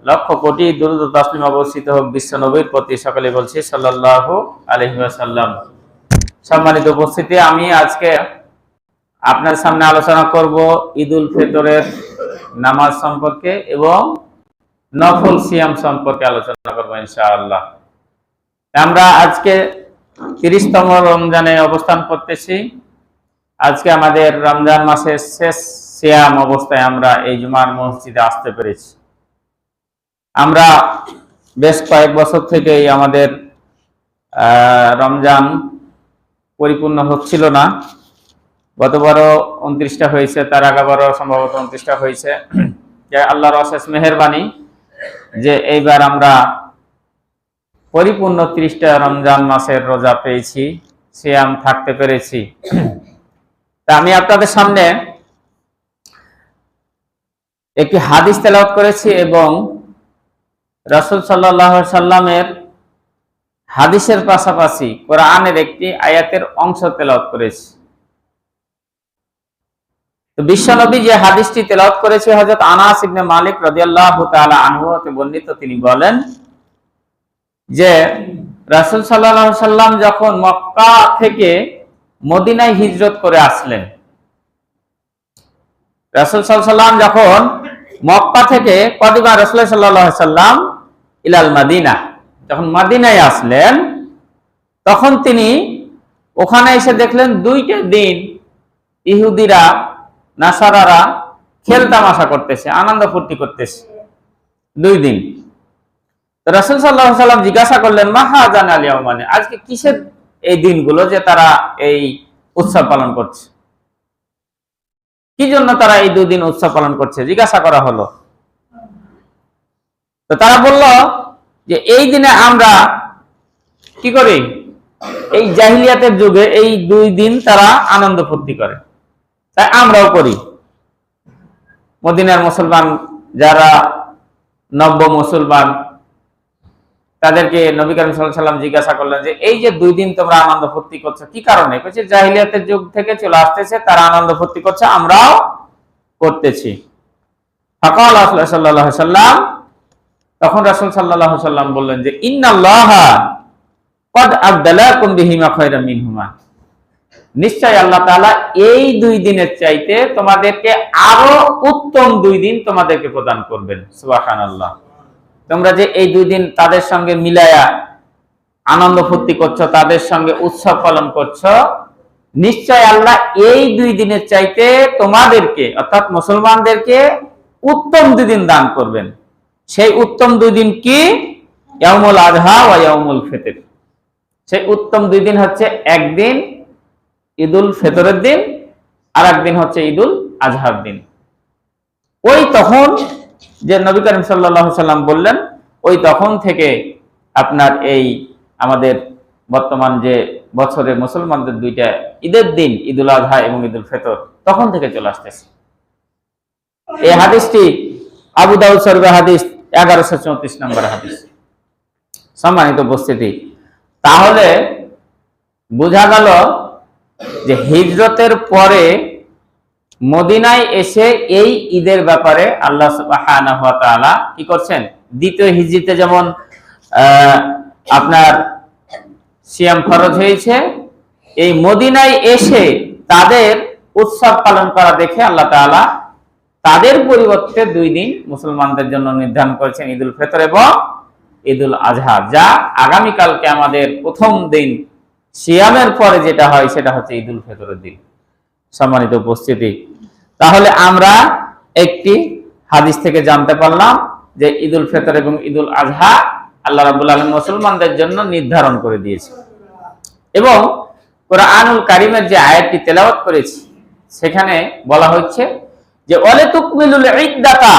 লক্ষ কোটি দুরূদ ও তাসলিম অবস্থিত হোক বিশ্ব নবীর প্রতি। সকলে বলছি সাল্লাল্লাহু আলাইহি ওয়াসাল্লাম। সম্মানিত উপস্থিতি, আমি আজকে আপনার সামনে আলোচনা করব ঈদুল ফিতরের নামাজ সম্পর্কে এবং নফল সিয়াম সম্পর্কে আলোচনা করব ইনশাআল্লাহ। আমরা আজকে 30তম রমজানে অবস্থান করতেছি। আজকে আমাদের রমজান মাসের শেষ সিয়াম অবস্থায় আমরা এই জুমার মসজিদে আসতে পেরেছি। আমরা বেশ কয়েক বছর থেকেই আমাদের রমজান পরিপূর্ণ হচ্ছিল না। গতবারও 29টা হয়েছে, তার আগেবারও সম্ভবত 29টা হয়েছে। আল্লাহর অশেষ মেহেরবানি যে এইবার আমরা পরিপূর্ণ 30টা রমজান মাসের রোজা পেয়েছি, সিয়াম থাকতে পেরেছি। তা আমি আপনাদের সামনে একটি হাদিস তেলাওয়াত করেছি এবং রাসূল সাল্লাল্লাহু আলাইহি সাল্লামের হাদিসের পাশাপাশি কোরআনের একটি আয়াতের অংশ তেলাওয়াত করেছি। তো বিশ্বনবী যে হাদিসটি তেলাওয়াত করেছে হযরত আনাস ইবনে মালিক রাদিয়াল্লাহু তাআলা আনহু হতে বর্ণিত। তিনি বলেন যে রাসূল সাল্লাল্লাহু আলাইহি সাল্লাম যখন মক্কা থেকে মদিনায় হিজরত করে আসলেন, রাসূল সাল্লাল্লাহু আলাইহি সাল্লাম যখন মক্কা থেকে কদিমা রাসূলুল্লাহ সাল্লাল্লাহু আলাইহি সাল্লাম ইলাল মাদিনা, যখন মদিনায় আসলেন, তখন তিনি ওখানে এসে দেখলেন 2টা দিন ইহুদিরা নাসারারা খেল তামাশা করতেছে, আনন্দ ফুর্তি করতেছে 2 দিন। তো রাসূল সাল্লাল্লাহু আলাইহি সাল্লাম জিজ্ঞাসা করলেন, মা হাযান আল ইয়াওমানে, আজকে কিসের এই দিনগুলো যে তারা এই উৎসব পালন করছে, কি জন্য তারা এই 2 দিন উৎসব পালন করছে, জিজ্ঞাসা করা হলো। তো তারা বলল যে এই দিনে আমরা কি করি, এই জাহিলিয়াতের যুগে এই 2 দিন তারা আনন্দ ফুর্তি করে, তাই আমরাও করি। মদিনার মুসলমান যারা নব্য মুসলমান, তাদেরকে নবী করিম সাল্লাল্লাহু আলাইহি ওয়াসাল্লাম জিজ্ঞাসা করলেন যে এই যে 2 দিন তোমরা আনন্দ ফুর্তি করছো, কি কারণে? বলছে জাহিলিয়াতের যুগ থেকে চলে আসতেছে, তারা আনন্দ ফুর্তি করছে, আমরাও করতেছি। ফাকাল রাসূলুল্লাহ সাল্লাল্লাহু আলাইহি ওয়াসাল্লাম, তখন রাসূল সাল্লাল্লাহু আলাইহি ওয়াসাল্লাম বললেন যে ইন্নাল্লাহা ক্বাদ আবদালাকুম বিহিমা খায়রাম মিনহুমা, নিশ্চয় আল্লাহ তাআলা এই 2 দিনের চাইতে তোমাদেরকে আরো উত্তম 2 দিন তোমাদেরকে প্রদান করবেন। সুবহানাল্লাহ। তোমরা যে এই 2 দিন তাদের সঙ্গে মিলায়া আনন্দ ফুর্তি করছো, তাদের সঙ্গে উৎসব পালন করছো, নিশ্চয় আল্লাহ এই 2 দিনের চাইতে তোমাদেরকে অর্থাৎ মুসলমানদেরকে উত্তম 2 দিন দান করবেন। সেই উত্তম 2 দিন কি? ইয়াউমুল আযহা ওয়া ইয়াউমুল ফিতর। সেই উত্তম 2 দিন হচ্ছে একদিন ঈদুল ফিতরের দিন, আর একদিন হচ্ছে ঈদুল আযহার দিন। ওই তখন যে নবী করিম সাল্লাল্লাহু আলাইহি সাল্লাম বললেন, ওই তখন থেকে আপনার এই আমাদের বর্তমান যে বছরে মুসলমানদের 2টা ঈদের দিন, ঈদুল আযহা এবং ঈদুল ফিতর, তখন থেকে চলে আসতেছে। এই হাদিসটি আবু দাউদ শরীফের হাদিস 1134 নম্বর হাদিস। সম্মানিত উপস্থিতি, তাহলে বোঝা গেল যে হিজরতের পরে মদিনায় এসে এই ঈদের ব্যাপারে আল্লাহ সুবহানাহু ওয়া তাআলা কি করছেন, দ্বিতীয় হিজরিতে যেমন আপনার সিয়াম ফরজ হয়েছে, এই মদিনায় এসে তাদের উৎসব পালন করা দেখে আল্লাহ তাআলা তাদের পরিবর্তে 2 দিন মুসলমানদের জন্য নির্ধারণ করেছেন, ঈদুল ফিতর এবং ঈদুল আযহা, যা আগামীকালকে আমাদের প্রথম দিন সিয়ামের পরে যেটা হয় সেটা হচ্ছে ঈদুল ফিতরের দিন। সম্মানিত উপস্থিতি, তাহলে আমরা একটি হাদিস থেকে জানতে পারলাম যে ঈদুল ফিতর এবং ঈদুল আযহা আল্লাহ রাব্বুল আলামিন মুসলমানদের জন্য নির্ধারণ করে দিয়েছে। এবং কোরআনুল কারীমের যে আয়াতটি তেলাওয়াত করেছি সেখানে বলা হচ্ছে যে ওয়ালিতুকমিলুল ইদ্দাতা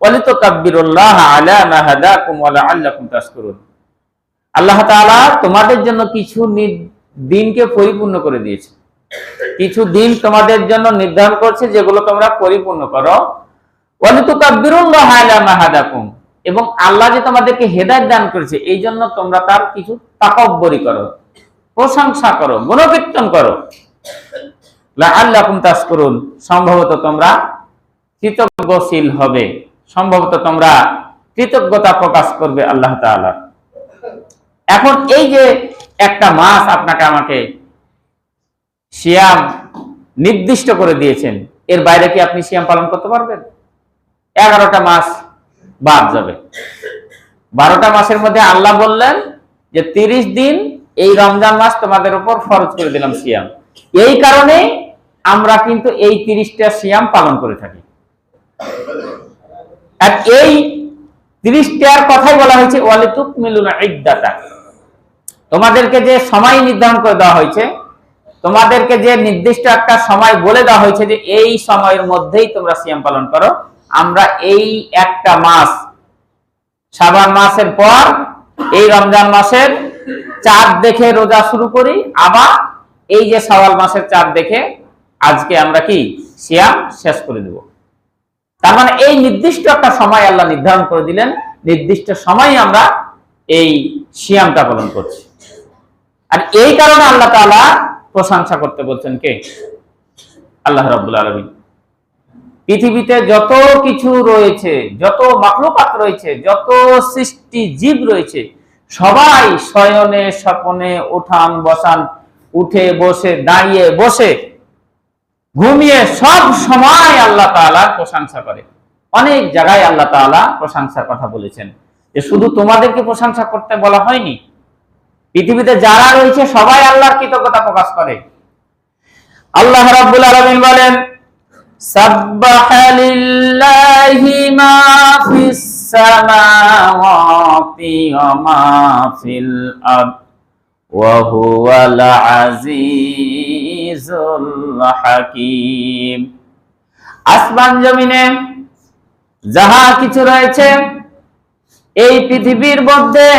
ওয়ালিতুকাব্বিরুল্লাহ আলা মা হাদাকুম ওয়া লাআল্লাকুম তাশকুরুন। আল্লাহ তাআলা তোমাদের জন্য কিছু দিনকে পরিপূর্ণ করে দিয়েছে, কিছু দিন তোমাদের জন্য নির্ধারণ করছে যেগুলো তোমরা পরিপূর্ণ করো। ওয়ালিতুকাব্বিরুল্লাহ আলা মা হাদাকুম, এবং আল্লাহ যে তোমাদেরকে হেদায়েত দান করেছে এই জন্য তোমরা তার কিছু তাকাব্বুরি করো, প্রশংসা করো, গুণকীর্তন করো। লাআল্লাকুম তাশকুরুন, সম্ভবত তোমরা কৃতজ্ঞশীল হবে, সম্ভবত তোমরা কৃতজ্ঞতা প্রকাশ করবে আল্লাহ তাআলা। এখন এই যে একটা মাস আপনাকে আমাকে সিয়াম নির্দিষ্ট করে দিয়েছেন, এর বাইরে কি আপনি সিয়াম পালন করতে পারবেন? 11টা মাস বাদ যাবে। 12টা মাসের মধ্যে আল্লাহ বললেন যে 30 দিন এই রমজান মাস তোমাদের উপর ফরজ করে দিলাম সিয়াম। এই কারণে আমরা কিন্তু এই 30টা সিয়াম পালন করে থাকি। আর এই 30টার কথাই বলা হয়েছে ওয়ালিতুকমিলুল ইদ্দাতা, তোমাদেরকে যে সময় নির্ধারণ করে দেওয়া হয়েছে, তোমাদেরকে যে নির্দিষ্ট একটা সময় বলে দেওয়া হয়েছে যে এই সময়ের মধ্যেই তোমরা সিয়াম পালন করো। আমরা এই একটা মাস শাবান মাসের পর এই রমজান মাসের চাঁদ দেখে রোজা শুরু করি, আবার এই যে শাওয়াল মাসের চাঁদ দেখে আজকে আমরা কি সিয়াম শেষ করে দেব। তার মানে এই নির্দিষ্ট একটা সময় আল্লাহ নির্ধারণ করে দিলেন, নির্দিষ্ট সময়ে আমরা এই সিয়ামটা পালন করছি। আর এই কারণে আল্লাহ তাআলা প্রশংসা করতে বলছেন কে? আল্লাহ রাব্বুল আলামিন। পৃথিবীতে যত কিছু রয়েছে, যত মাখলুকাত রয়েছে, যত সৃষ্টি জীব রয়েছে, সবাই শয়নে স্বপনে উঠান বসান, উঠে বসে দাঁড়িয়ে বসে ঘুমিয়ে সব সময় আল্লাহ তাআলার প্রশংসা করে। অনেক জায়গায় আল্লাহ তাআলা প্রশংসার কথা বলেছেন, যে শুধু তোমাদেরকে প্রশংসা করতে বলা হয়নি, পৃথিবীতে যারা রয়েছে সবাই আল্লাহর কৃতজ্ঞতা প্রকাশ করে। আল্লাহ রাব্বুল আলামিন বলেন, সাব্বাহা লিল্লাহি মা ফিস সামাওয়াতি ওয়া মা ফিল আরদ ওয়া হুয়াল আজিজুল হাকীম। আসমান জমিনে যাহা কিছু রয়েছে এই পৃথিবীর মধ্যে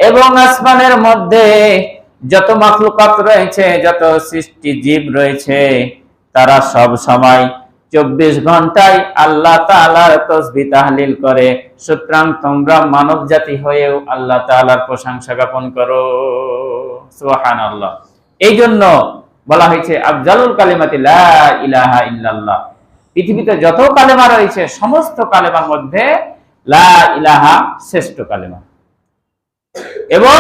এবং আসমানের মধ্যে, যত মাখলুকাত রয়েছে, যত সৃষ্টি জীব রয়েছে, তারা সব সময় 24 ঘন্টায় আল্লাহ তাআলার তাসবিহ তাহলিল করে। সুতরাং তোমরা মানব জাতি হয়েও আল্লাহ তাআলার প্রশংসা জ্ঞাপন করো। সুবহানাল্লাহ। এই জন্য বলা হয়েছে আফজালুল কালিমাতি লা ইলাহা ইল্লাল্লাহ। পৃথিবীতে যত কালেমা রয়েছে সমস্ত কালেমার মধ্যে লা ইলাহা শ্রেষ্ঠ কালেমা। এবং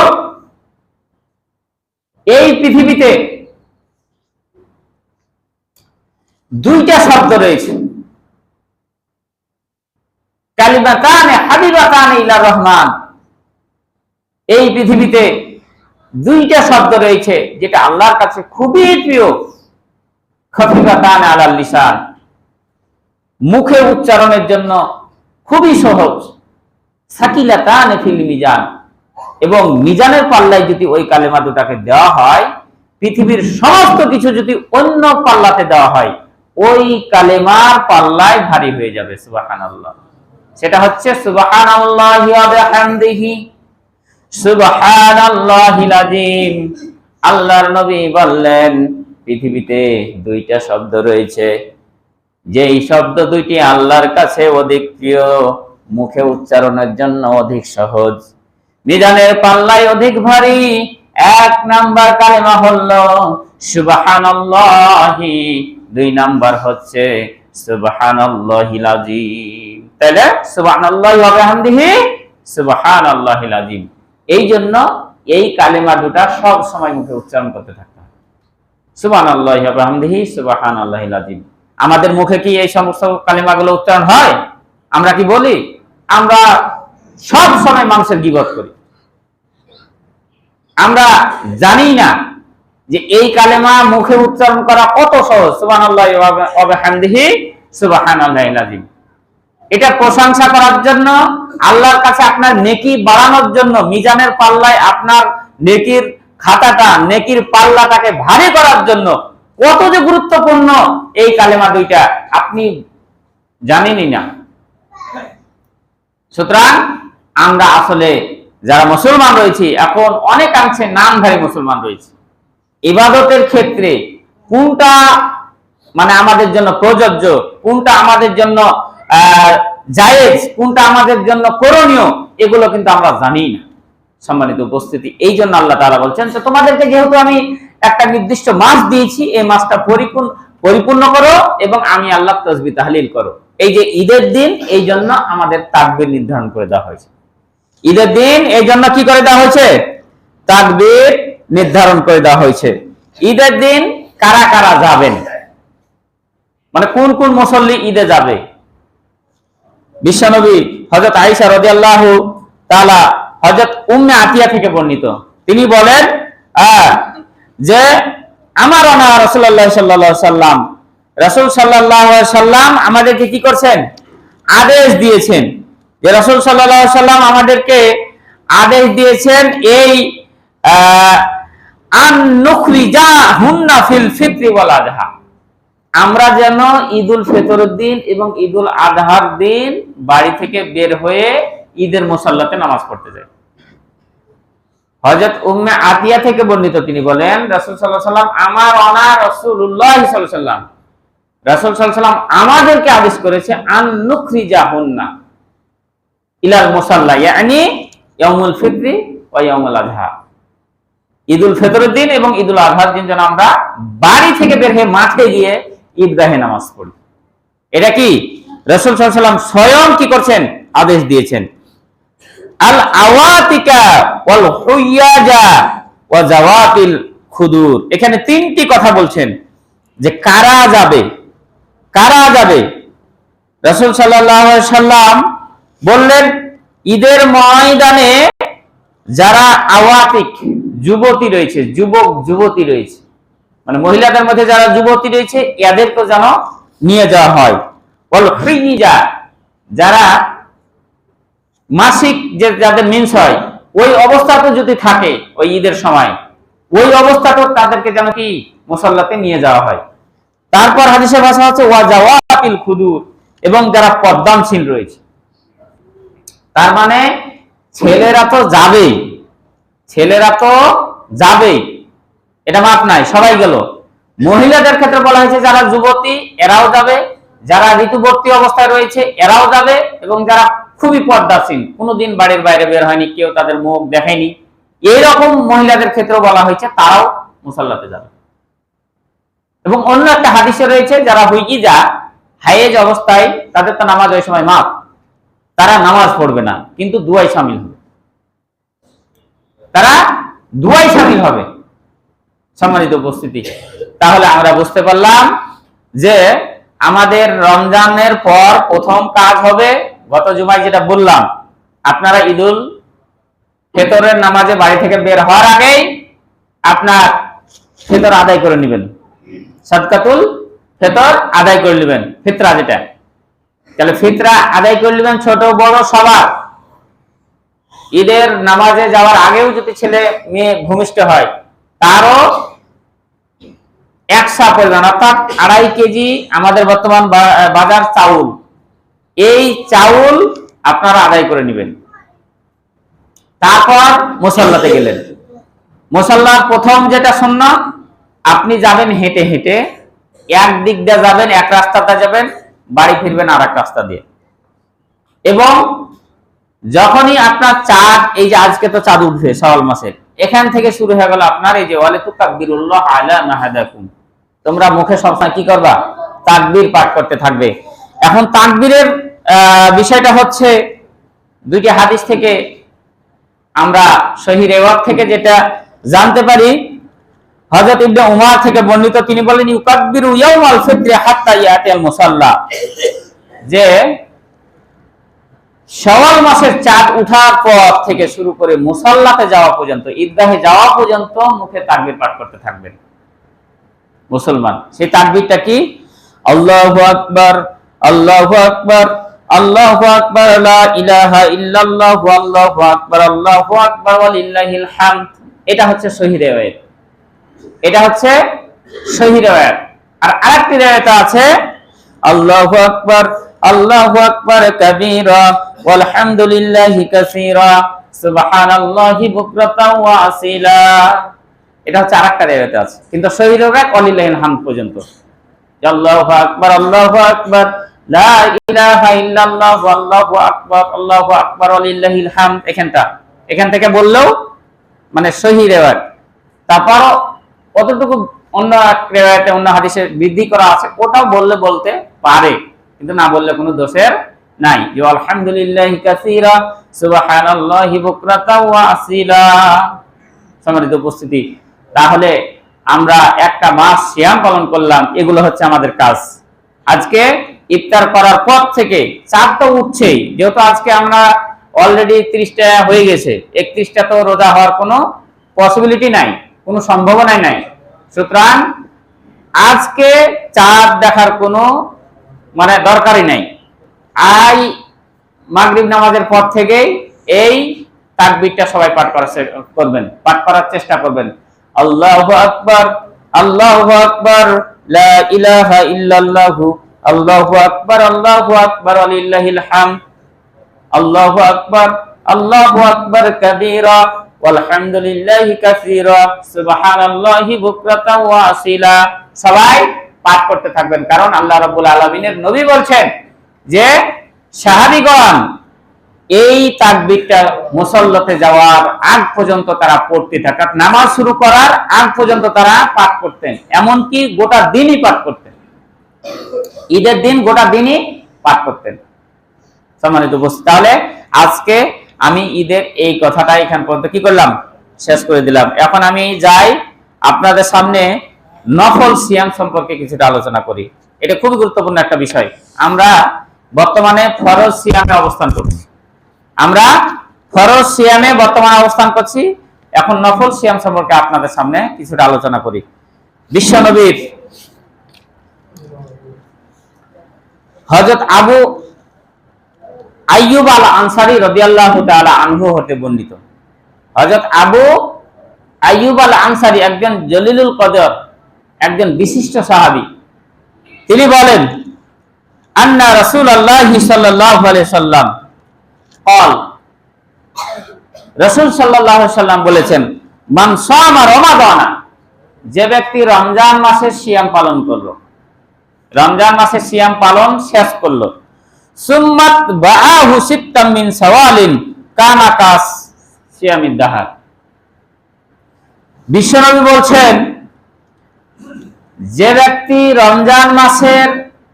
এই পৃথিবীতে দুইটা শব্দ রয়েছে, কালিমাতানে হাবিবাতানে ইলা রহমান। এই পৃথিবীতে দুইটা শব্দ রয়েছে যেটা আল্লাহর কাছে খুবই প্রিয়, খফিফাতানে আলাল লিসান, মুখে উচ্চারণের জন্য খুবই সহজ, সাকিলাতানে ফিল মিজান, এবং মিজানের পাল্লায় যদি ওই কালেমা দুটাকে দেওয়া হয়, পৃথিবীর সমস্ত কিছু যদি অন্য পাল্লাতে দেওয়া হয়, ওই কালেমার পাল্লায় ভারী হয়ে যাবে। সুবহানাল্লাহ। সেটা হচ্ছে সুবহানাল্লাহি ওয়া বিহামদিহি সুবহানাল্লাহিল আযীম। আল্লাহর নবী বললেন, পৃথিবীতে দুইটা শব্দ রয়েছে, যেই শব্দ দুইটি আল্লাহর কাছে অধিক প্রিয়, মুখে উচ্চারণের জন্য অধিক সহজ, মিজানের পাল্লায় অধিক ভারী। এক নাম্বার কালেমা হলো সুবহানাল্লাহি, দুই নাম্বার হচ্ছে সুবহানাল্লাহিল আযীম। তাহলে সুবহানাল্লাহি ওয়া বিহামদিহি সুবহানাল্লাহিল আযীম। এই জন্য এই কালেমা দুটা সব সময় মুখে উচ্চারণ করতে থাকতে হবে, সুবহানাল্লাহি ওয়া বিহামদিহি সুবহানাল্লাহিল আযীম। আমাদের মুখে কি এই সমস্ত কালেমাগুলো উচ্চারণ হয়? আমরা কি বলি? আমরা সব সময় মানুষের গীবত করি। আমরা জানি না যে এই কালেমা মুখে উচ্চারণ করা কত সহজ। সুবহানাল্লাহি ওয়া বিহামদিহি সুবহানাল্লাহিল আযীম। এটা প্রশংসা করার জন্য, আল্লাহর কাছে আপনার নেকি বাড়ানোর জন্য, মিজানের পাল্লায় আপনার নেকির খাতাটা, নেকির পাল্লাটাকে ভারী করার জন্য কত যে গুরুত্বপূর্ণ এই কালেমা দুইটা, আপনি জানেনই না। সুতরাং আমরা আসলে যারা মুসলমান রয়েছি, এখন অনেকাংশে নামধারী মুসলমান রয়েছে, ইবাদতের ক্ষেত্রে কোনটা মানে আমাদের জন্য প্রযোজ্য, কোনটা আমাদের জন্য জায়েজ, কোনটা আমাদের জন্য করণীয়, এগুলো কিন্তু আমরা জানি না। সম্মানিত উপস্থিতি, এই জন্য আল্লাহ তাআলা বলছেন, তো তোমাদেরকে যেহেতু আমি একটা নির্দিষ্ট মাস দিয়েছি, এই মাসটা পরিপূর্ণ করো এবং আমি আল্লাহ তাসবিহ তাহলিল করো। এই যে ঈদের দিন, এই জন্য আমাদের তাকবীর নির্ধারণ করে দেওয়া হয়েছে। ঈদের দিন এই জন্য কি করে দেওয়া হয়েছে? তাকবীর নির্ধারণ করে দেওয়া হয়েছে। ঈদের দিন কারা কারা যাবেন, মানে কোন কোন মুসল্লি ঈদে যাবে? বিশ্বনবী হযরত আয়েশা রাদিয়াল্লাহু তাআলা হযরত উম্মে আতিয়া থেকে বর্ণিত, তিনি বলেন যে আমার ওনা রাসূলুল্লাহ সাল্লাল্লাহু আলাইহি সাল্লাম, রাসূল সাল্লাল্লাহু আলাইহি সাল্লাম আমাদেরকে কি করছেন? আদেশ দিয়েছেন। যে রাসূল সাল্লাল্লাহু আলাইহি সাল্লাম আমাদেরকে আদেশ দিয়েছেন এই আন নুখরিজা হুন্না ফিল ফিত্রি ওয়াল আযহা, আমরা যেন ঈদুল ফিতরের দিন এবং ঈদুল আযহার দিন বাড়ি থেকে বের হয়ে ঈদের মুসাল্লাতে নামাজ পড়তে যাই। হযরত উম্মে আতিয়া থেকে বর্ণিত, তিনি বলেন রাসূল সাল্লাল্লাহু আলাইহি সাল্লাম আমার অনা রাসূলুল্লাহ সাল্লাল্লাহু আলাইহি সাল্লাম, রাসূল সাল্লাল্লাহু আলাইহি সাল্লাম আমাদেরকে আদেশ করেছে আন নুখরিজাহুন্না ইলাল মুসাল্লা, ইয়ানি ইয়াউমুল ফিতরি ওয়া ইয়াউমুল আযহা, ঈদুল ফিতরের দিন এবং ঈদুল আযহার দিন যেন আমরা বাড়ি থেকে বের হয়ে মাঠে গিয়ে ঈদগাহে নামাজ পড়ি। এটা কি রাসূল সাল্লাল্লাহু আলাইহি সাল্লাম স্বয়ং কি করছেন? আদেশ দিয়েছেন। আল আওয়াতিকা ওয়াল হুইয়াজা ওয়া জাওয়াতিল খুদুর, এখানে তিনটি কথা বলছেন যে কারা যাবে, কারা যাবে। রাসূল সাল্লাল্লাহু আলাইহি সাল্লাম বললেন ঈদের ময়দানে যারা আওয়াতিক যুবতী রয়েছে, যুবক যুবতী রয়েছে, মানে মহিলাদের মধ্যে যারা যুবতী রয়েছে এদেরকে যেন নিয়ে যাওয়া হয়। ওয়াল হুইয়াজা, যারা মাসিক যে যাদের মিন্স হয় ওই অবস্থাতে যদি থাকে ওই ঈদের সময়, ওই অবস্থাতে তাদেরকে যেন কি মুসাল্লাতে নিয়ে যাওয়া হয়। তারপর হাদিসের ভাষা হচ্ছে ওয়া জাওয়াতিল খুদুর, এবং যারা পদ্মানশীল রয়েছে। তার মানে ছেলেরা তো যাবেই, ছেলেরা তো যাবেই, এটা মাপ নাই, সবাই গেল। মহিলাদের ক্ষেত্রে বলা হয়েছে যারা যুবতী এরাও যাবে, যারা ঋতুবর্তী অবস্থায় রয়েছে এরাও যাবে, এবং যারা খুবই পর্দাশীল, কোনোদিন বাড়ির বাইরে বের হয়নি, কেউ তাদের মুখ দেখায়নি, এইরকম মহিলাদের ক্ষেত্রে বলা হয়েছে তারাও মুসাল্লাতে যাবে। এবং অন্য একটা হাদিসে রয়েছে যারা হুইজা হায়েজ অবস্থায়, তাদের তো নামাজ ওই সময় মাফ, তারা নামাজ পড়বে না, কিন্তু দুয়ায় শামিল হবে, তারা দুয়ায় শামিল হবে। সম্মানিত উপস্থিতি, তাহলে আমরা বুঝতে পারলাম যে আমাদের রমজানের পর প্রথম কাজ হবে, গত জুমায় যেটা বললাম, আপনারা ঈদুল ফিতরের নামাজে বাড়ি থেকে বের হওয়ার আগেই আপনার ফিতর আদায় করে নেবেন, সাদকাতুল ফিতর আদায় করে নেবেন, ফিতরা যেটা, তাহলে ফিতরা আদায় করে নেবেন ছোট বড় সবার। ঈদের নামাজে যাওয়ার আগেও যদি ছেলে মেয়ে ভূমিষ্ঠ হয় তারও 100 পরিমাণ, অর্থাৎ 2.5 কেজি আমাদের বর্তমান বাজার চাউল, এই চাউল আপনারা আদায় করে নেবেন। তারপর মুসাল্লাতে গেলেন, মুসাল্লার প্রথম যেটা সুন্নাত, আপনি যাবেন হেঁটে হেঁটে, এক দিক দিয়ে যাবেন, এক রাস্তাতে যাবেন, বাড়ি ফিরবেন আর এক রাস্তা দিয়ে। এবং যখনই আপনার চাঁদ, এই যে আজকে তো চাঁদ উঠবে শাওয়াল মাসের, এখান থেকে শুরু হয়ে গেল আপনার এই যে ওয়ালাতু তাকবিরুল্লাহ আলা মাহাদাকুম, তোমরা মুখে সবসময় কি করবা? তাকবীর পাঠ করতে থাকবে। এখন তাকবীরের বিষয়টা হচ্ছে দুইটি হাদিস থেকে আমরা সহিহ রিওয়ায়াত থেকে যেটা জানতে পারি, হযরত ইবনে উমর থেকে বর্ণিত, তিনি বলেন ইউকাব্বিরু ইয়াউমাল ফিত্রি হাত্তা ইয়াতিয়াল মুসাল্লা, যে শাওয়াল মাসের চাঁদ উঠার পর থেকে শুরু করে মুসাল্লাতে যাওয়া পর্যন্ত, ঈদগাহে যাওয়া পর্যন্ত মুখে তাকবীর পাঠ করতে থাকবেন মুসলমান। সেই তাকবীরটা কি? আল্লাহু আকবার, আল্লাহু আকবার, আল্লাহু আকবার, লা ইলাহা ইল্লাল্লাহ, আল্লাহু আকবার, আল্লাহু আকবার, ওয়ালিল্লাহিল হামদ। এটা হচ্ছে সহিহ রিওয়ায়াত, এটা হচ্ছে সহিহ রিওয়ায়াত। আর আরেকটি রিওয়ায়াত আছে আল্লাহু আকবার, আল্লাহু আকবার কাবীরা, ওয়ালহামদুলিল্লাহি কাসীরা, সুবহানাল্লাহি বুকরাতাও ওয়া আসীলা। এটা হচ্ছে আরেকটা রিওয়ায়াত আছে, কিন্তু সহিহ রিওয়ায়াত ওয়ালিল্লাহিল হামদ পর্যন্ত। আল্লাহু আকবার, আল্লাহু আকবার, লা ইলাহা ইল্লাল্লাহ, আল্লাহু আকবার, আল্লাহু আকবার, ওয়ালিল্লাহিল হামদ। এখান থেকে বললেও মানে সহিহ রিওয়ায়াত। তারপর কতটুকু অন্য রিওয়ায়াতে, অন্য হাদিসে বৃদ্ধি করা আছে, ওটাও বলতে পারে, কিন্তু না বললে কোনো দোষের নাই। যে আলহামদুলিল্লাহি কাসীরা সুবহানাল্লাহি বুকরাতা ওয়া আসীলা। সম্মানিত উপস্থিতি, তাহলে আমরা একটা মাস সিয়াম পালন করলাম, এগুলো হচ্ছে আমাদের কাজ। আজকে ইফতার করার পর থেকে চাঁদ তো উঠছেই, যেহেতু আজকে আমরা অলরেডি 30টা হয়ে গেছে, 31টা তো রোজা হওয়ার কোনো পসিবিলিটি নাই, কোনো সম্ভাবনাই নাই। সুতরাং আজকে চাঁদ দেখার কোনো দরকারই নাই। আই মাগরিব নামাজের পর থেকেই এই তাকবীরটা সবাই পাঠ করার চেষ্টা করবেন। আল্লাহু আকবার, আল্লাহু আকবার, লা ইলাহা ইল্লাল্লাহু, আল্লাহু আকবার, আল্লাহু আকবার, ওয়ালিল্লাহিল হামদ, আল্লাহু আকবার, আল্লাহু আকবার কাবীরা, ওয়ালহামদুলিল্লাহি কাসীরা, সুবহানাল্লাহি বুকরাতা ওয়া আসীলা। সবাই পাঠ করতে থাকবেন, কারণ আল্লাহ রাব্বুল আলামিনের নবী বলছেন যে সাহাবীগণ এই তাকবীরটা মুসল্লাতে যাওয়ার আগ পর্যন্ত তারা পড়তে থাকেন, নামাজ শুরু করার আগ পর্যন্ত তারা পাঠ করতেন, এমনকি গোটা দিনই পাঠ করতেন, ঈদের দিন গোটা দিনই পাঠ করতেন। সম্মানিত উপস্থিতি, তাহলে আজকে আমি ঈদের এই কথাটা এখান পর্যন্ত কি করলাম, শেষ করে দিলাম। এখন আমি যাই আপনাদের সামনে নফল সিয়াম সম্পর্কে কিছুটা আলোচনা করি। এটা খুবই গুরুত্বপূর্ণ একটা বিষয়। আমরা বর্তমানে ফরজ সিয়ামে অবস্থান করছি, এখন নফল সিয়াম সম্পর্কে আপনাদের সামনে কিছুটা আলোচনা করি। বিশ্বনবীর হযরত আবু আইয়ুব আল আনসারী রাদিয়াল্লাহু তাআলা আনহু হতে বর্ণিত। হযরত আবু আইয়ুব আল আনসারী একজন জলিলুল কদর, একজন বিশিষ্ট সাহাবী। তিনি বলেন, আন্না রাসূলুল্লাহ সাল্লাল্লাহু আলাইহি সাল্লাম قال, রাসূল সাল্লাল্লাহু আলাইহি সাল্লাম বলেছেন, মান সামা রমাদানা, যে ব্যক্তি রমজান মাসের সিয়াম পালন করলো, রমজান মাসের সিয়াম পালন শেষ করলো, সুম্মাত বাআহু সিত্তাম মিন শাওয়ালিন কানা কাস সিয়ামিদ দাহার। বিশ্বনবী বলছেন, যে ব্যক্তি রমজান মাসের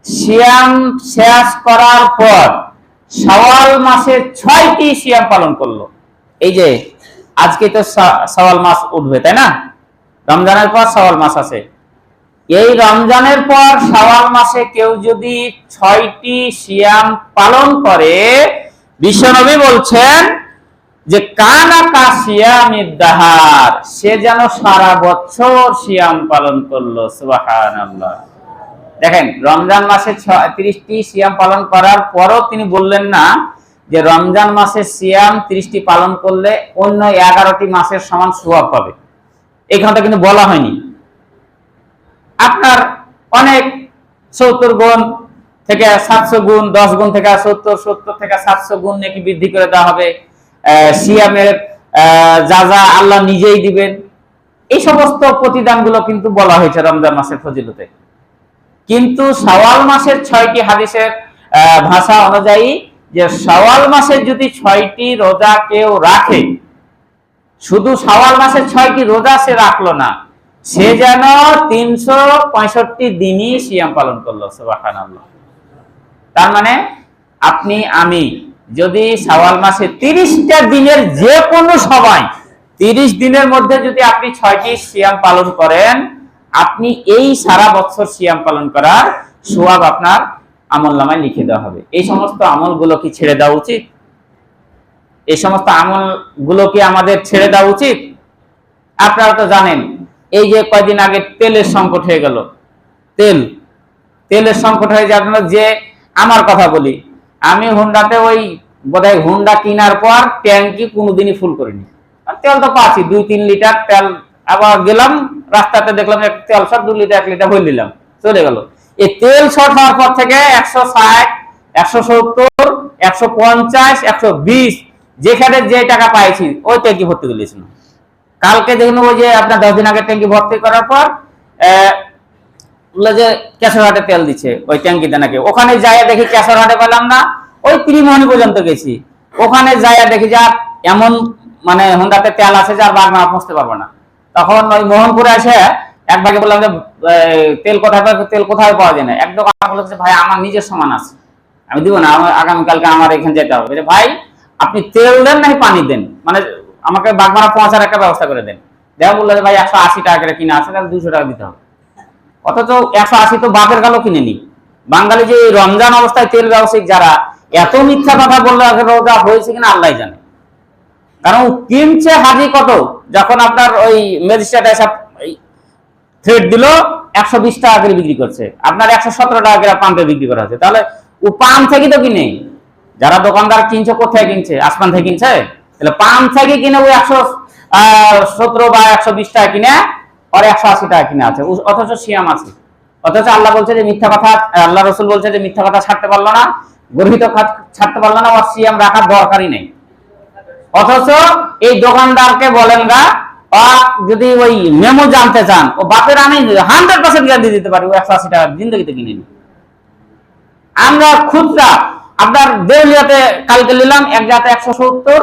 সিয়াম শেষ করার পর শাওয়াল মাসে 6টি সিয়াম পালন করলো, এই যে আজকে তো শাওয়াল মাস উঠবে, তাই না? রমজানের পর শাওয়াল মাস আছে। এই রমজানের পর শাওয়াল মাসে কেউ যদি 6টি সিয়াম পালন করে, বিশ্বনবী বলছেন যে কানা কা সিয়ামিদ দাহার, সে যেন সারা বছর সিয়াম পালন করলো। সুবহানাল্লাহ। দেখেন, রমজান মাসে 30টি সিয়াম পালন করার পরও তিনি বললেন না যে রমজান মাসে সিয়াম 30টি পালন করলে অন্য 11টি মাসের সমান সওয়াব পাবে, এখানটা কিন্তু বলা হয়নি। আপনার অনেক 70 গুণ থেকে 700 গুণ, 10 গুণ থেকে 70, 70 থেকে 700 গুণ নাকি বৃদ্ধি করে দেওয়া হবে, সিয়ামের যা যা আল্লাহ নিজেই দিবেন, এই সমস্ত প্রতিদানগুলো কিন্তু বলা হয়েছে রমজান মাসের ফজিলতে। কিন্তু শাওয়াল মাসের 6টি হাদিসের ভাষা অনুযায়ী, যে শাওয়াল মাসের যদি 6টি রোজা কেউ রাখে, শুধু শাওয়াল মাসের 6টি রোজা সে রাখলো না, সে যেন 365 দিনই সিয়াম পালন করলো। সুবহানাল্লাহ। তার মানে আপনি আমি যদি শাওয়াল মাসে 30টা দিনের যে কোনো সময় 30 দিনের মধ্যে যদি আপনি 6টি সিয়াম পালন করেন, আপনি এই সারা বছর সিয়াম পালন করার সওয়াব আপনার আমলনামায় লিখে দেওয়া হবে। এই সমস্ত আমলগুলো কি ছেড়ে দেওয়া উচিত? এই সমস্ত আমলগুলো কি আমাদের ছেড়ে দেওয়া উচিত? আপনারা তো জানেন, এই যে কয়েকদিন আগে তেলের সংকট হয়ে গেল, তেলের সংকট হয়ে যাওয়ার, যে আমার কথা বলি, আমি হুন্ডাতে ওই বোধহয় হুন্ডা কেনার পর ট্যাঙ্কি কোনোদিনই ফুল করিনি। তেল তো পাচ্ছি 2-3 লিটার তেল, আবার গেলাম রাস্তাতে দেখলাম তেল শর্ট, 2 লিটার 1 লিটার হয়ে নিলাম, চলে গেল। এই তেল শর্ট হওয়ার পর থেকে 160, 170, 150, 120 যেখানে যে টাকা পাইছি ওই ট্যাঙ্কি ভর্তি করে দিয়েছিল। কালকে দেখুন, ওই যে আপনার 10 দিন আগে ট্যাঙ্কি ভর্তি করার পর যে কেশরহাটে তেল দিচ্ছে ওই ট্যাঙ্কিতে নাকি, ওখানে যাইয়া দেখি কেশরহাটে পেলাম না, ওই ত্রিমোহনী পর্যন্ত গেছি, ওখানে যাইয়া দেখি যা এমন হোন্ডাতে তেল আছে যে আর বাগনা পৌঁছতে পারবো না। তখন ওই মোহনপুরে এসে এক ভাগে বললাম যে তেল কোথায় পাওয়া যায় না। এক দোকান বলেছে, ভাই আমার নিজের সমান আছে, আমি দিব না, আগামীকালকে আমার এখানে যেতে হবে। ভাই আপনি তেল দেন নাকি পানি দেন, মানে আমাকে বাগমারা পৌঁছার একটা ব্যবস্থা করে দেন। দেখা বললো যে ভাই 180 টাকা করে কিনা আছে, তাহলে 200 টাকা দিতে হবে। অথচ 180 তো বাপের গালও কিনে নি। বাঙালি যে রমজান অবস্থায় তেল ব্যবসায়িক যারা এত মিথ্যা কথা বললে রোজা হয়েছে কিনা আল্লাহ জানে। কারণ কিনছে হাজি কত, যখন আপনার ওই ম্যাজিস্ট্রেট এসে থ্রেড দিল 120 টাকা করে বিক্রি করছে, আপনার 117 টাকা করে পাম্পে বিক্রি করা হচ্ছে। তাহলে ও পাম্প থেকে তো কিনে, যারা দোকানদার কিনছে কোথায় কিনছে, আসমান থেকে কিনছে? তাহলে পাম্প থেকে কিনে ওই 117 বা 120 টাকা কিনে আর 180 টাকা কিনে আছে, অথচ সিয়াম আছে। অথচ আল্লাহ বলছে যে মিথ্যা কথা, আল্লাহ রসুল বলছে যে মিথ্যা কথা ছাড়তে পারলো না, গর্হিত ছাড়তে পারলো না, আর সিয়াম রাখার দরকারই নেই। অথচ এই দোকানদারকে বলেন গা, যদি ওই মেমো জানতে চান, ও বাপের আমি 100% গ্যারান্টি দিতে পারি ও 180 টাকা জিন্দগিতে কিনে নি। আমরা খুচরা আপনার দেউলিয়াতে কালকে নিলাম এক জাতে 170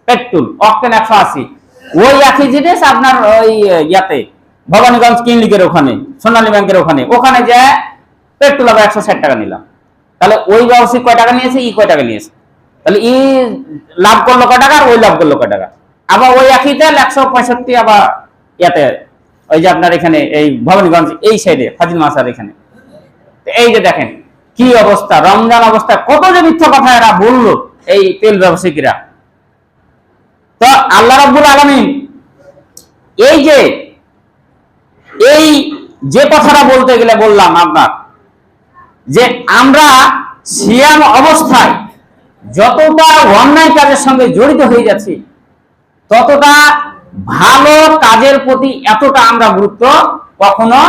পেট্রোল, অক্টেন 180, ওই একই জিনিস আপনার ওই ইয়াতে ভবানীগঞ্জ ক্লিনিকের ওখানে, সোনালী ব্যাংকের ওখানে যে পেট্রোল আবার 160 টাকা নিলাম। তাহলে ওই ব্যবসায়িক কয় টাকা নিয়েছে, ই কয় টাকা নিয়েছে? তাহলে ই লাভ করলো কয় টাকা, আর ওই লাভ করলো কয় টাকা? আবার ওই একই তেল 165 আবার ইয়াতে ওই যে আপনার এখানে এই ভবানীগঞ্জ এই সাইডে ফাজিল মাসার এখানে। এই যে দেখেন কি অবস্থা, রমজান অবস্থায় কত যে মিথ্যা কথা এরা বললো এই তেল ব্যবসায়ীরা। তো আল্লাহ রাব্বুল আলামিন এই যে কথাটা বলতে গেলে বললাম আপনার, যে আমরা সিয়াম অবস্থায় যতটা অন্যায় কাজের সঙ্গে জড়িত হয়ে যাচ্ছি, ততটা ভালো কাজের প্রতি এতটা আমরা গুরুত্ব কখনো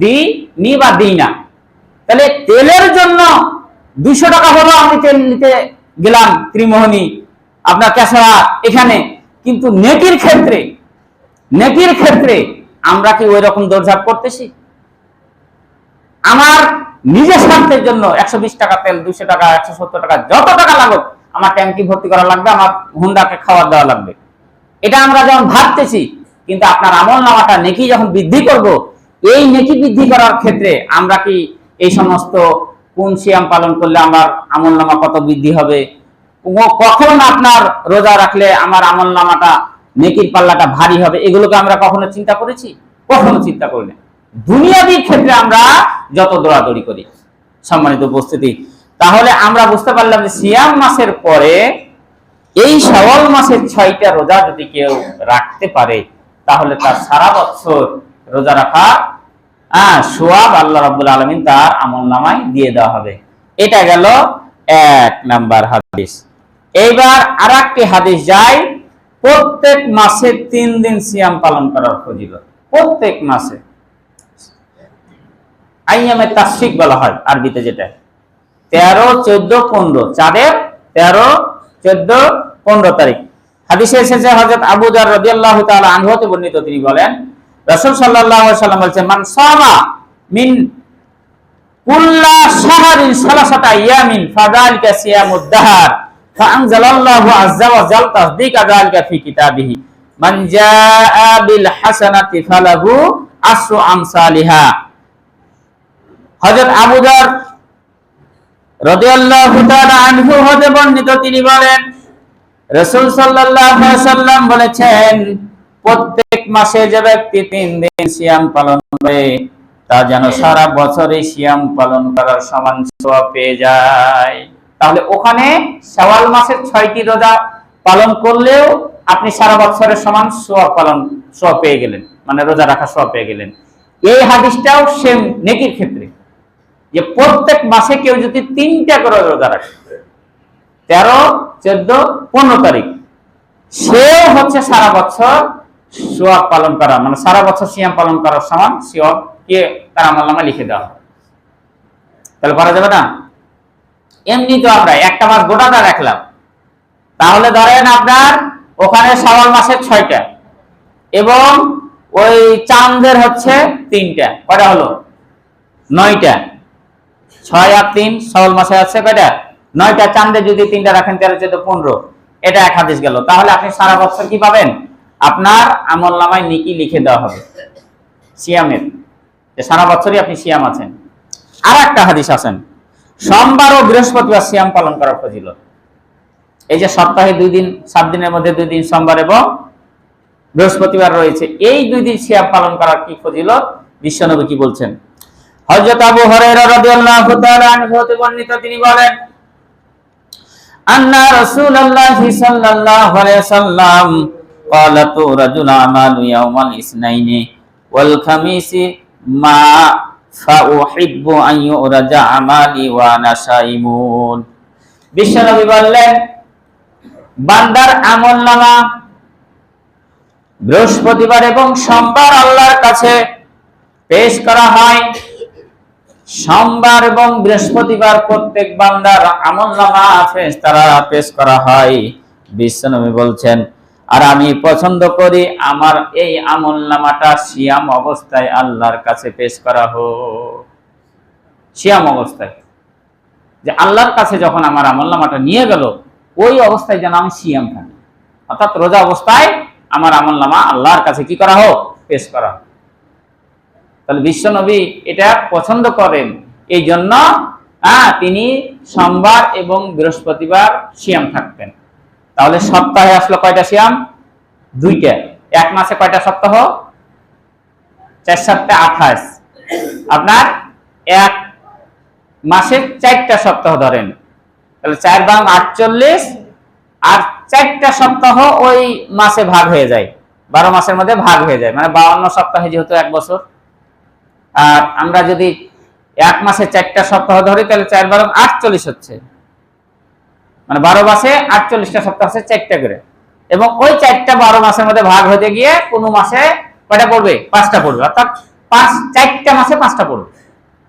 দিই বা দিই না। তাহলে তেলের জন্য 200 টাকা হলো আমি তেল নিতে গেলাম ত্রিমোহনী আপনার ক্যাশরা এখানে, কিন্তু নেকির ক্ষেত্রে আমরা কি ওই রকম দৌড়ঝাঁপ করতেছি? আমার নিজের স্বার্থের জন্য 120 টাকা তেল, 200 টাকা, 170 টাকা, যত টাকা লাগুক আমার ট্যাঙ্কি ভর্তি করা লাগবে, আমার হুন্ডাকে খাবার দেওয়া লাগবে, এটা আমরা যখন ভাবতেছি, কিন্তু আপনার আমল নামাটা নেকি যখন বৃদ্ধি করব, এই নেকি বৃদ্ধি করার ক্ষেত্রে আমরা কি এই সমস্ত কোন সিয়াম পালন করলে আমার আমল নামা কত বৃদ্ধি হবে, কখন আপনার রোজা রাখলে আমার আমল নামাটা নেকির পাল্লাটা ভারী হবে, এগুলোকে আমরা কখনো চিন্তা করেছি? কখনো চিন্তা করি না। দুনিয়াবি ক্ষেত্রে আমরা যত দৌড়াদৌড়ি করি। সম্মানিত উপস্থিতি, তাহলে আমরা বুঝতে পারলাম যে সিয়াম মাসের পরে এই শাওয়াল মাসের 6টা রোজা যদি কেউ রাখতে পারে, তাহলে তার সারা বছর রোজা রাখা সওয়াব আল্লাহ রাব্বুল আলামিন তার আমলনামায় দিয়ে দেওয়া হবে। এটা গেল 1 নাম্বার হাদিস। এইবার আরেকটি হাদিস যায়, প্রত্যেক মাসে 3 দিন সিয়াম পালন করার ফজিলত। প্রত্যেক মাসে আইয়ামে তাশরিক বলা হয় আরবিতে, যেটা 13, 14, 15, চাঁদের 13, 14, 15 তারিখ। হাদিসে এসেছে হযরত আবু যর রাদিয়াল্লাহু তাআলা আনহু হতে বর্ণিত, তিনি বলেন রাসূল সাল্লাল্লাহু আলাইহি ওয়াসাল্লাম বলেছেন, মান সামা মিন কুল্লা শাহরিন সালাসাতা ইয়ামিন ফাযালিকা সিয়ামুদ দাহর ফাআনজালাল্লাহু আযজা ওয়া জাল তাসদীকা যালিকা ফি কিতাবিহি মান জাআ বিল হাসানাতি ফালাহু আশরু আমসালিহা। হযরত আবু যর রাদিয়াল্লাহু তাআলা আনহু হতে বর্ণিত, তিনি বলেন রাসূল সাল্লাল্লাহু আলাইহি ওয়াসাল্লাম বলেছেন, প্রত্যেক মাসে যে ব্যক্তি 3 দিন সিয়াম পালন করে, তা যেন সারা বছরে সিয়াম পালন করার সমান সওয়াব পেয়ে যায়। তাহলে ওখানে শাওয়াল মাসের 6টি রোজা পালন করলেও আপনি সারা বছরের সমান সওয়াব পেয়ে গেলেন, মানে রোজা রাখা সওয়াব পেয়ে গেলেন। এই হাদিসটাও সেম নেকির ক্ষেত্রে, যে প্রত্যেক মাসে কেউ যদি 3টা করে রোজা রাখে, 13, 14, 15 তারিখ, সে হচ্ছে সারা বছর সওয়াব পালন করা, মানে সারা বছর সিয়াম পালন করার সমান সওয়াব কে তার আমলনামায় লিখে দেওয়া হবে। তাহলে করা যাবে না? এমনি তো আমরা একটা মাস গোটাটা রাখলাম, তাহলে ধরেন আপনার ওখানে শাওয়াল মাসের 6টা এবং ওই চাঁদের হচ্ছে 3টা, কয়টা হলো? 9টা। 6 আর 3 শাওয়াল মাসে আছে কয়টা? 9টা। চাঁদে যদি 3টা রাখেন 13, 14, 15, এটা এক হাদিস গেল। তাহলে আপনি সারা বছর কি পাবেন? আপনার আমলনামায় নেকি লিখে দেওয়া হবে সিয়ামের, যে সারা বছরই আপনি সিয়াম আছেন। আর একটা হাদিস আছেন, সোমবার ও বৃহস্পতিবার সিয়াম পালন করার ফজিলত। এই যে সপ্তাহে 2 দিন, 7 দিনের মধ্যে 2 দিন সোমবার এবং বৃহস্পতিবার রয়েছে, এই 2 দিন সিয়াম পালন করার কি ফজিলত, বিশ্বনবী কি বলছেন? হযরত আবু হুরায়রা রাদিয়াল্লাহু তাআলা আনহু হতে বর্ণিত, তিনি বলেন, আন্না রাসূলুল্লাহ সাল্লাল্লাহু আলাইহি ওয়াসাল্লাম ক্বালা তুরাদুল আমালু ইয়াওমাল ইসনাইনি ওয়াল খামিসি মা ফাউহিব্বু আন ইউরাজা আমালি ওয়া আনা শাইমুন। বিশ্বনবী বললেন, বান্দার আমলনামা বৃহস্পতিবার এবং সোমবার আল্লাহর কাছে পেশ করা হয়। সোমবার এবং বৃহস্পতিবার প্রত্যেক বান্দার আমলনামা ফেরেশতারা পেশ করা হয়। বিশ্বনবী বলছেন, আর আমি পছন্দ করি আমার এই আমলনামাটা সিয়াম অবস্থায় আল্লাহর কাছে পেশ করা হোক। সিয়াম অবস্থায়, যে আল্লাহর কাছে যখন আমার আমলনামাটা নিয়ে গেল, ওই অবস্থায় যেন আমি সিয়াম থাকি, অর্থাৎ রোজা অবস্থায় আমার আমলনামা আল্লাহর কাছে কি করা হোক, পেশ করা হোক। তাহলে বিশ্বনবী এটা পছন্দ করেন, এই জন্য তিনি সোমবার এবং বৃহস্পতিবার সিয়াম থাকতেন। তাহলে সপ্তাহে আসলো কয়টা সিয়াম? 2টা। এক মাসে কয়টা সপ্তাহ? 4 7 28। আপনার এক মাসে 4টা সপ্তাহ ধরেন, তাহলে 4 বাং 48, আর 4টা সপ্তাহ ওই মাসে ভাগ হয়ে যায়, 12 মাসের মধ্যে ভাগ হয়ে যায়, মানে 52 সপ্তাহে যেহেতু 1 বছর। আর আমরা যদি এক মাসে 4টা সপ্তাহ ধরি, তাহলে 4 12 48 হচ্ছে, মানে 12 মাসে 48টা সপ্তাহ আছে 4টা করে, এবং ওই 4টা 12 মাসের মধ্যে ভাগ হতে গিয়ে কোনো মাসে কয়টা পড়বে? 5টা পড়বে, অর্থাৎ 4টা মাসে 5টা পড়বে।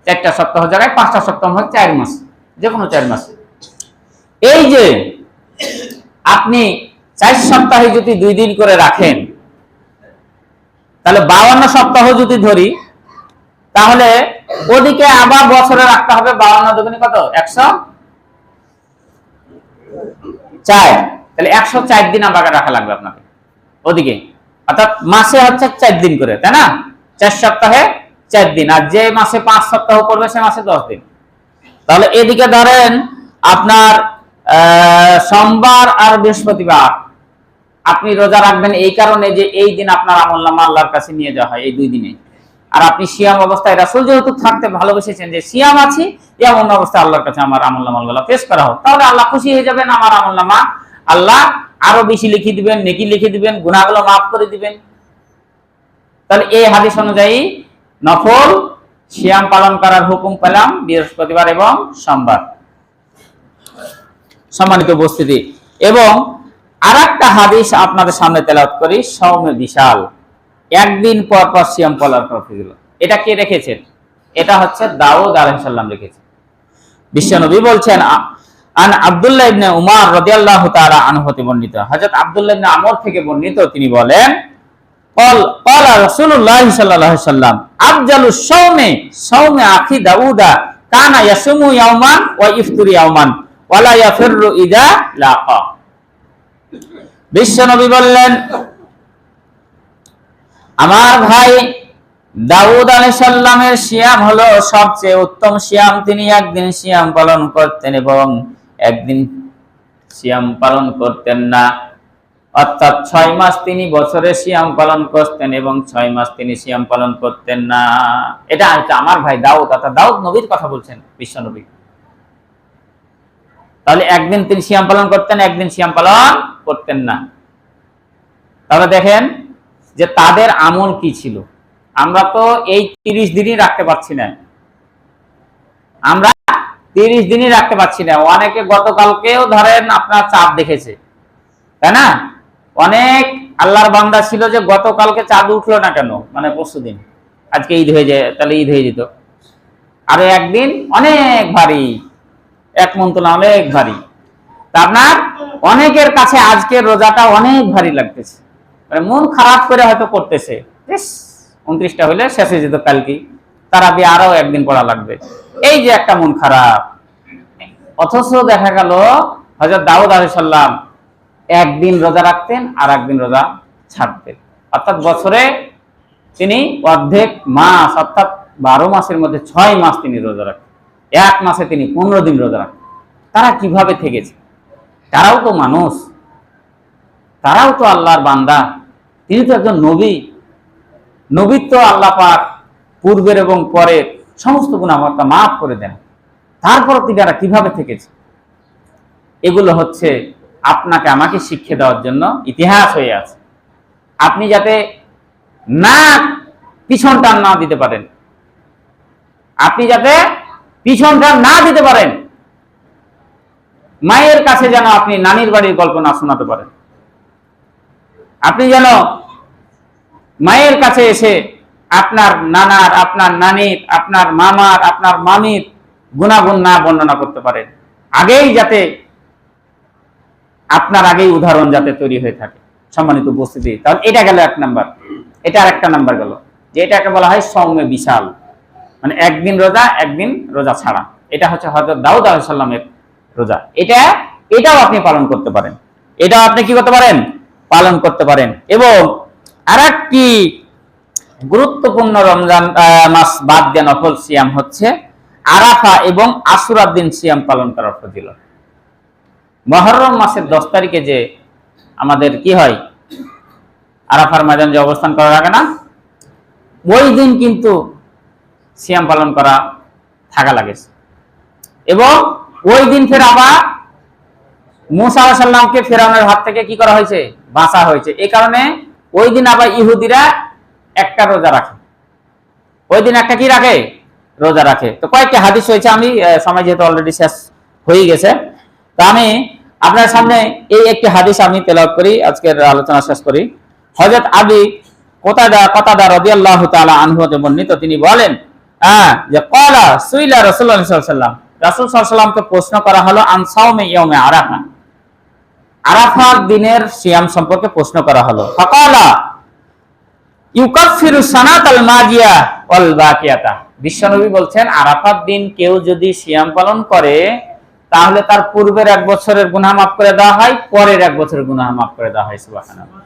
4টা সপ্তাহ জায়গায় 5টা সপ্তাহ হয় 4 মাস, যে কোনো 4 মাস। এই যে আপনি 4 সপ্তাহে যদি 2 দিন করে রাখেন, তাহলে 52 সপ্তাহ যদি ধরি, তাহলে ওদিকে আবার বছরে রাখতে হবে 52 দুগুণে কত? 104। তাহলে 104 দিন আমাকে রাখা লাগবে আপনাকে ওদিকে, অর্থাৎ মাসে হচ্ছে 4 দিন করে, তাই না? 4 সপ্তাহে 4 দিন, আর যে মাসে 5 সপ্তাহ পড়বে সে মাসে 10 দিন। তাহলে এদিকে ধরেন আপনার সোমবার আর বৃহস্পতিবার আপনি রোজা রাখবেন, এই কারণে যে এই দিন আপনার আমলনামা আল্লাহর কাছে নিয়ে যাওয়া হয় এই 2 দিনে। আর আপনি সিয়াম অবস্থায়, রাসূল যেহেতু থাকতে ভালোবেসেছেন যে সিয়াম আছি, এমন অবস্থায় আল্লাহর কাছে আমার আমলনামাগুলো পেশ করা হোক, তাহলে আল্লাহ খুশি হয়ে যাবেন। আমার আমলনামা আল্লাহ আরো বেশি লিখে দিবেন, নেকি লিখে দিবেন, গুনাহগুলো মাফ করে দিবেন। তাহলে এই হাদিস অনুযায়ী নফল সিয়াম পালন করার হুকুম পেলাম বৃহস্পতিবার এবং সোমবার। সম্মানিত উপস্থিতি, এবং আরেকটা হাদিস আপনাদের সামনে তেলাওয়াত করি, সওমে বিশাল, একদিন পর পর সিয়াম পালন করতে দিল। এটা কে রেখেছেন? এটা হচ্ছে দাউদ আলাইহিস সালাম রেখেছেন। বিশ্বনবী বলছেন, আন আব্দুল্লাহ ইবনে উমর রাদিয়াল্লাহু তাআলা আনহু হতে বর্ণিত, হযরত আব্দুল্লাহ ইবনে আমর থেকে বর্ণিত, তিনি বলেন, ক্বালা রাসূলুল্লাহ সাল্লাল্লাহু আলাইহি ওয়াসাল্লাম আফজালুস সাওমি সাওমি আখি দাউদা কানা ইয়াসুমু ইয়াওমান ওয়া ইফতুরু ইয়াওমান ওয়া লা ইয়াফিরু ইযা লাকা। বিশ্বনবী বললেন, আমার ভাই দাউদ আলাইহিস সালামের সিয়াম হলো সবচেয়ে উত্তম সিয়াম। তিনি একদিন সিয়াম পালন করতেন এবং একদিন সিয়াম পালন করতেন না, অর্থাৎ 6 মাস তিনি বছরে সিয়াম পালন করতেন এবং 6 মাস তিনি সিয়াম পালন করতেন না। এটা আমার ভাই দাউদ, অর্থাৎ দাউদ নবীর কথা বলছেন বিশ্বনবী। তাহলে একদিন তিনি সিয়াম পালন করতেন, একদিন সিয়াম পালন করতেন না। তাহলে দেখেন যে তাদের আমল কি ছিল। আমরা তো এই 30 দিনই রাখতে পারছি না, আমরা 30 দিনই রাখতে পারছি না। অনেকে গতকালকেও ধরেন আপনার চাঁদ দেখেছে, তাই না? অনেক আল্লাহর বান্দা ছিল যে গতকালকে চাঁদ উঠলো না কেন, মানে পরশু দিন, আজকে ঈদ হয়ে যায়, তাহলে ঈদ হয়ে যেত। আরো একদিন অনেক ভারী, এক মন তোলা অনেক ভারী। তা আপনার অনেকের কাছে আজকের রোজাটা অনেক ভারী লাগতেছে, মানে মন খারাপ করে হয়তো করতেছে, 29টা হইলে শেষ হয়ে যেত কালকে, তারাবি আরো একদিন পড়া লাগবে, এই যে একটা মন খারাপ। অথচ দেখা গেল হযরত দাউদ আলাইহিস সালাম একদিন রোজা রাখতেন আর একদিন রোজা ছাড়তেন, অর্থাৎ বছরে তিনি অর্ধেক মাস, অর্থাৎ 12 মাসের মধ্যে 6 মাস তিনি রোজা রাখতেন। এক মাসে তিনি 15 দিন রোজা রাখেন। তারা কিভাবে থেকেছে? তারাও তো মানুষ, তারাও তো আল্লাহর বান্দা, তিনি তো একজন নবী। নবী তো আল্লাহ পাক পূর্বের এবং পরের সমস্ত গুনাহ মাফ করে দেন, তারপর তারা কিভাবে থেকেছে? এগুলো হচ্ছে আপনাকে আমাকে শিক্ষা দেওয়ার জন্য ইতিহাস হয়ে আছে। আপনি যাতে না পিছন টান না দিতে পারেন, আপনি যাতে পিছন টান না দিতে পারেন, মায়ের কাছে যেন আপনি নানির বাড়ির গল্প না শোনাতে পারেন, আপনি যেন মায়ের কাছে এসে আপনার নানার, আপনার নানির, আপনার মামার, আপনার মামির গুণাগুণ না বর্ণনা করতে পারেন। আগেই যাতে আপনার আগেই উদাহরণ যাতে তৈরি হয়ে থাকে। সম্মানিত উপস্থিতি, তাহলে এটা গেল এক নাম্বার। এটা আরেকটা নাম্বার গেল যে এটাকে বলা হয় সৌম্য বিশাল, মানে একদিন রোজা একদিন রোজা ছাড়া। এটা হচ্ছে হযরত দাউদ আলাইহিস সালামের রোজা। এটাও আপনি পালন করতে পারেন, এটাও আপনি কি করতে পারেন? পালন করতে পারেন। এবং আরেকটি গুরুত্বপূর্ণ রমজান মাস বাদ দিয়ে নফল সিয়াম হচ্ছে আরাফা এবং আশুরার দিন সিয়াম পালন করার ফজিলত। মুহররম মাসের 10 তারিখে যে আমাদের কি হয়, আরাফার ময়দানে যে অবস্থান করা লাগে না, ওই দিন কিন্তু সিয়াম পালন করা থাকা লাগে। এবং ওই দিন ফের আবার মুসা আলাইহিস সালামকে ফিরআউনের হাত থেকে কি করা হয়েছে? বাঁচা হয়েছে। এই কারণে ওই দিন আবার ইহুদিরা একটা রোজা রাখে, ওই দিন একটা কি রাখে? রোজা রাখে। তো কয়েকটি হাদিস হয়েছে, আমি সময় যেহেতু অলরেডি শেষ হয়ে গেছে, তো আমি আপনার সামনে এই একটি হাদিস আমি তেলাওয়াত করি, আজকের আলোচনা শেষ করি। হযরত আবি কতাদা রাদিয়াল্লাহু তাআলা আনহু হতে বর্ণিত, তিনি বলেন যে ক্বালা সুইলা রাসূলুল্লাহ সাল্লাল্লাহু আলাইহি ওয়াসাল্লাম, রাসূল সাল্লাল্লাহু আলাইহি ওয়াসাল্লামকে প্রশ্ন করা হলো আন সাওমি ইয়াউমে আরাফা, আরাফার দিনের সিয়াম সম্পর্কে প্রশ্ন করা হলো। ফাকালা ইউকাফিরু সানাতাল মাজিয়া ওয়াল বাকিয়াতা, বিশ্বনবী বলছেন আরাফার দিন কেউ যদি সিয়াম পালন করে তাহলে তার পূর্বের 1 বছরের গুনাহ মাফ করে দেওয়া হয়, পরের 1 বছরের গুনাহ মাফ করে দেওয়া হয়। সুবহানাল্লাহ,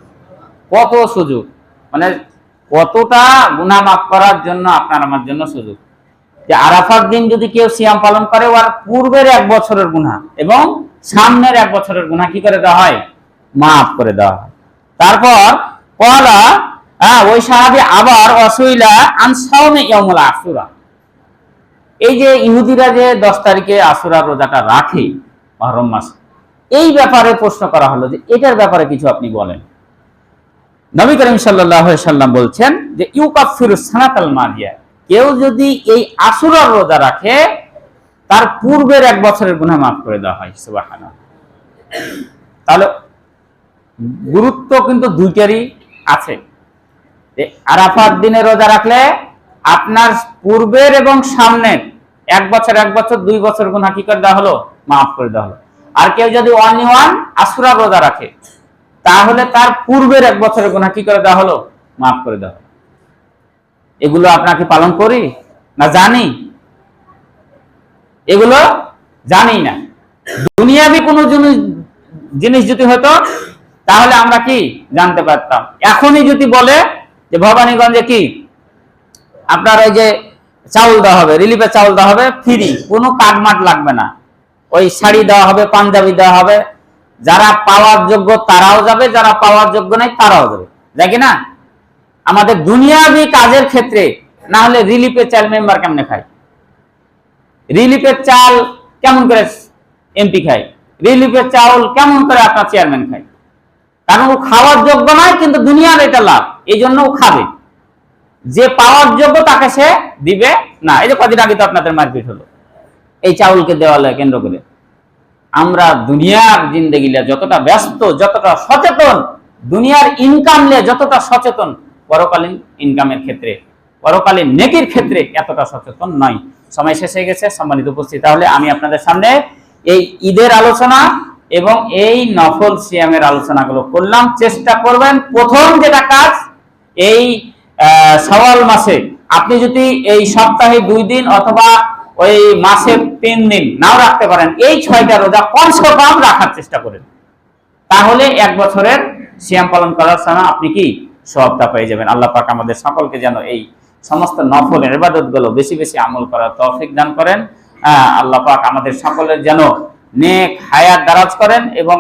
কত সুযোগ, মানে কতটা গুনাহ মাফ করার জন্য আপনার আমার জন্য সুযোগ। যে আরাফার দিন যদি কেউ সিয়াম পালন করে, ওর পূর্বের 1 বছরের গুনাহ এবং সামনের 1 বছরের গুনাহ কি করে দেওয়া হয়? মাফ করে দেওয়া হয়। তারপর ক্বালা ওই সাহাবী আবার ওয়াসুইলা আন সাওমি ইয়াউমুল আশুরা, এই যে ইহুদিরা যে 10 তারিখে আশুরার রোজাটা রাখে মুহররম মাসে, এই ব্যাপারে প্রশ্ন করা হলো যে এটার ব্যাপারে কিছু আপনি বলেন। নবী করিম সাল্লাল্লাহু আলাইহি সাল্লাম বলছেন যে ইউকাফিরু সানাতাল মাজিয়া, কেউ যদি এই আশুরার রোজা রাখে তার পূর্বের 1 বছরের গুনাহ মাফ করে দেওয়া হয়। সুবহানাল্লাহ, তাহলে গুরুত্ব কিন্তু দুইটারই আছে। আরাফার দিনে রোজা রাখলে আপনার পূর্বের এবং সামনের 1 বছর 2 বছর গুনাহ কি করে দেওয়া হলো? মাফ করে দেওয়া হলো। আর কেউ যদি ওয়ান আশুরার রোজা রাখে তাহলে তার পূর্বের 1 বছরের গুনাহ কি করে দেওয়া হলো? মাফ করে দেওয়া হলো। এগুলো আপনাকে পালন করি না জানি? এগুলো জানি না। দুনিয়াবি কোনো জিনিস যদি হতো তাহলে আমরা কি জানতে পারতাম। এখনই যদি বলে যে ভবানীগঞ্জে কি আপনার ওই যে চাউল দেওয়া হবে, রিলিফের চাউল দেওয়া হবে ফ্রি, কোনো কাটমাট লাগবে না, ওই শাড়ি দেওয়া হবে, পাঞ্জাবি দেওয়া হবে, যারা পাওয়ার যোগ্য তারাও যাবে, যারা পাওয়ার যোগ্য নাই তারাও যাবে, দেখি না? আমাদের দুনিয়াবি কাজের ক্ষেত্রে না হলে রিলিফের চাল মেম্বার কেমনে খায়? রিলিফের চাল কেমন করে এমপি খায়? রিলিফের চাউল কেমন করে আপনার চেয়ারম্যান খায়? কারণ ও খাওয়ার যোগ্য নয়, কিন্তু দুনিয়ার এটা লাভ, এই জন্য ও খাবে। যে পাওয়ার যোগ্য তাকে সে দিবে না। এই যে কদিন আগে তো আপনাদের মারপিট হলো এই চাউলকে দেওয়ালে কেন্দ্র করে। আমরা দুনিয়ার জিন্দেগি নিয়ে যতটা ব্যস্ত, যতটা সচেতন, দুনিয়ার ইনকাম নিয়ে যতটা সচেতন, পরকালীন ইনকামের ক্ষেত্রে, পরকালীন নেকির ক্ষেত্রে এতটা সচেতন নয়। সময় শেষ হয়ে গেছে সম্মানিত উপস্থিত। তাহলে আমি আপনাদের সামনে এই ঈদের আলোচনা এবং এই নফল সিয়ামের আলোচনাগুলো করলাম। চেষ্টা করবেন প্রথম যেটা কাজ, এই শাওয়াল মাসে আপনি যদি এই সপ্তাহে 2 দিন অথবা ওই মাসে 3 দিন নাও রাখতে পারেন, এই 6টা রোজা কমসে কম রাখার চেষ্টা করেন, তাহলে 1 বছরের সিয়াম পালন করার সময় আপনি কি সওয়াবটা পেয়ে যাবেন। আল্লাহ পাক আমাদের সকলকে যেন এই সমস্ত নফল ইবাদতগুলো বেশি বেশি আমল করার তৌফিক দান করেন। আল্লাহ পাক আমাদের সকলের যেন নেক হায়াত দারাজ করেন এবং